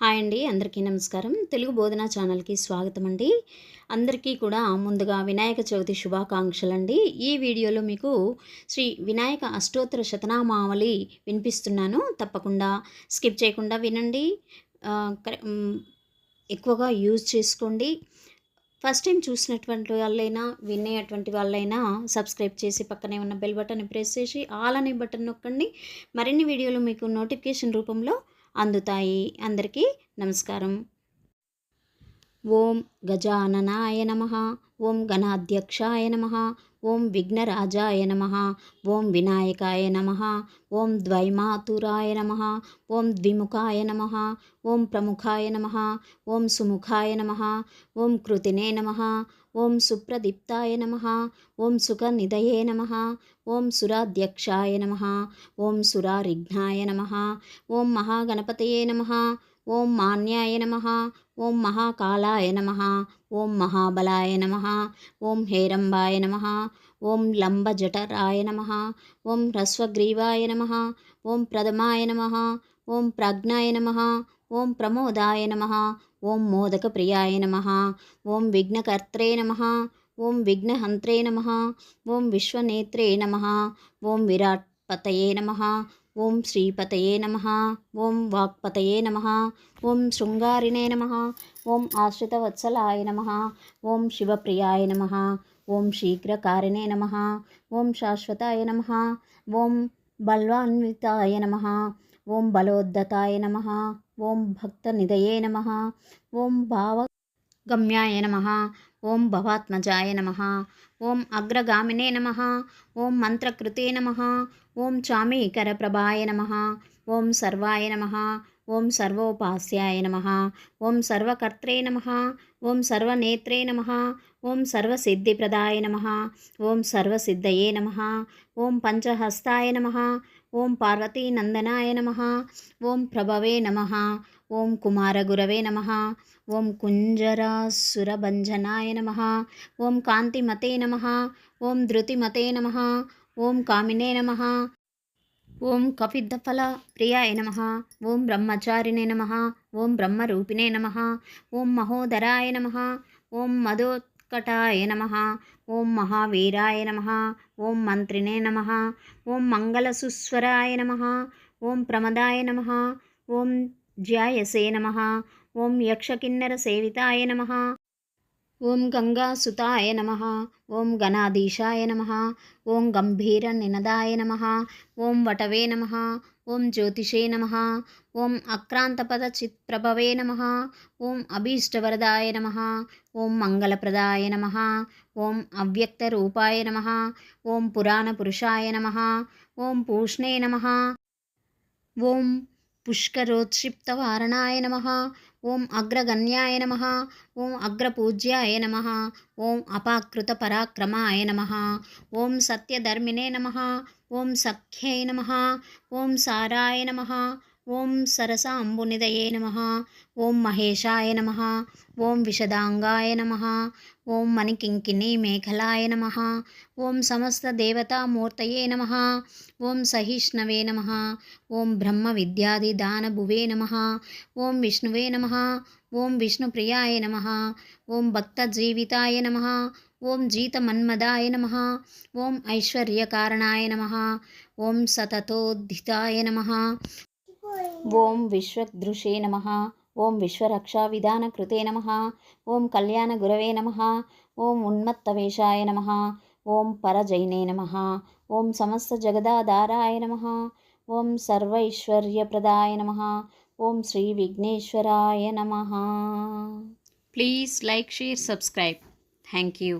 Hi అండి, అందరికీ నమస్కారం. తెలుగు బోధన ఛానల్కి స్వాగతం అండి. అందరికీ కూడా ముందుగా వినాయక చవితి శుభాకాంక్షలండి. ఈ వీడియోలో మీకు శ్రీ వినాయక అష్టోత్తర శతనామావళి వినిపిస్తున్నాను. తప్పకుండా స్కిప్ చేయకుండా వినండి. ఎక్కువగా యూజ్ చేసుకోండి. ఫస్ట్ టైం చూసినటువంటి వాళ్ళైనా వినేటువంటి వాళ్ళైనా సబ్స్క్రైబ్ చేసి పక్కనే ఉన్న బెల్ బటన్ ప్రెస్ చేసి ఆల్ అనే బటన్ నొక్కండి. మరిన్ని వీడియోలు మీకు నోటిఫికేషన్ రూపంలో అందుతాయి. అందరికీ నమస్కారం. ఓం గజాననాయ నమః. ఓం గణాధ్యక్షాయ నమః. ఓం విఘ్నరాజాయ నమః. ఓం వినాయకాయ నమః. ఓం ద్వైమాతురాయ నమః. ఓం ద్విముఖాయ నమః. ఓం ప్రముఖాయ నమః. ఓం సుముఖాయ నమః. ఓం కృతినే నమః. ఓం సుప్రదీప్తాయ నమః. ఓం సుఖనిధయే నమః. ఓం సురాధ్యక్షాయ నమః. ఓం సురారిఘ్నాయ నమః. ఓం మహాగణపతయే నమః. ఓం మాన్యాయ నమః. ఓం మహాకాలాయ నమః. ఓం మహాబలాయ నమః. ఓం హేరంబాయ నమః. ఓం లంబజఠరాయ నమః. ఓం హ్రస్వగ్రీవాయ నమః. ఓం ప్రథమాయ నమః. ఓం ప్రాజ్ఞాయ నమః. ఓం ప్రమోదాయ నమః. ఓం మోదకప్రియాయ నమః. ఓం విఘ్నకర్త్రే నమః. ఓం విఘ్నహంత్రే నమః. ఓం విశ్వనేత్రే నమః. ఓం విరాట్పతయే నమః. ఓం శ్రీపతయే నమః. ఓం వాక్పతయే నమః. ఓం శృంగారిణే నమః. ఓం ఆశ్రితవత్సలాయ నమః. ఓం శివప్రియాయ నమః. ఓం శీఘ్రకారిణే నమః. ఓం శాశ్వతాయ నమః. ఓం బల్వాన్వితాయ నమః. ఓం బలోద్ధతాయ నమః. ఓం భక్తనిధయే నమః. ఓం భావగమ్యాయ నమః. ఓం భవాత్మజాయ నమః. ఓం అగ్రగామినే నమః. ఓం మంత్రకృతే నమః. ఓం చామీకరప్రభాయ నమః. ఓం సర్వాయ నమః. ఓం సర్వోపాస్యాయ నమః. ఓం సర్వకర్త్రే నమః. ఓం సర్వనేత్రే నమః. ఓం సర్వసిద్ధిప్రదాయ నమః. ఓం సర్వసిద్ధయే నమః. ఓం పంచహస్తాయ నమః. ఓం పార్వతీనందనాయ నమః. ఓం ప్రభవే నమః. ఓం కుమారగురవే నమః. ఓం కుంజరాసురభంజనాయ నమః. ఓం కాంతిమతే నమః. ఓం ధృతిమతే నమః. ఓం కామినే నమః. ఓం కపిద్దఫల ప్రియాయ నమః. ఓం బ్రహ్మచారిణే నమః. ఓం బ్రహ్మరూపిణే నమః. ఓం మహోదరాయ నమః. ఓం మధోత్కటాయ నమః. ఓం మహావీరాయ నమః. ఓం మంత్రిణే నమః. ఓం మంగళసుస్వరాయ నమః. ఓం ప్రమదాయ నమః. ఓం జ్యాయసే నమః. ఓం యక్షకిన్నర సేవితాయ నమః. ఓం గంగాసుతాయ నమః. ఓం గణాధీశాయ నమః. ఓం గంభీర నినదాయ నమః. ఓం వటవే నమః. ఓం జ్యోతిషే నమః. ఓం అక్రాంతపద చిత్ప్రభవే నమః. ఓం అభీష్టవరదాయ నమః. ఓం మంగళప్రదాయ నమః. ఓం అవ్యక్తరూపాయ నమః. ఓం పురాణపురుషాయ నమః. ఓం పూష్ణే నమః. ఓం పుష్కరోత్క్షిప్తవారణాయ నమః. ఓం అగ్రగణ్యాయ నమః. ఓం అగ్రపూజ్యాయ నమః. ఓం అపాకృతపరాక్రమాయ నమః. ఓం సత్యధర్మిణే నమః. ఓం సఖ్యై నమః. ఓం సారాయ నమః. ఓం సరసాంబునిధయే నమః. ఓం మహేశాయ నమః. ఓం విశదాంగాయ నమః. ఓం మణికింకిణీ మేఖలాయ నమః. ఓం సమస్తదేవతామూర్తయే నమః. ఓం సహిష్ణవే నమః. ఓం బ్రహ్మ విద్యాదిదానభువే నమః. ఓం విష్ణువే నమః. ఓం విష్ణుప్రియాయ నమః. ఓం భక్తజీవితాయ నమః. ఓం జీతమన్మదాయ నమః. ఓం ఐశ్వర్యకారణాయ నమః. ఓం సతతోద్ధితాయ నమః. ఓం విశ్వదృశే నమః. ఓం విశ్వరక్షావిధానకృతే నమః. ఓం కళ్యాణగురవే నమః. ఓం ఉన్మత్తవేషాయ నమః. ఓం పరజైనే నమః. ఓం సమస్తజగదాధారాయ నమః. ఓం సర్వైశ్వర్యప్రదాయ నమః. ఓం శ్రీ విఘ్నేశ్వరాయ నమః. Please like, share, subscribe. Thank you.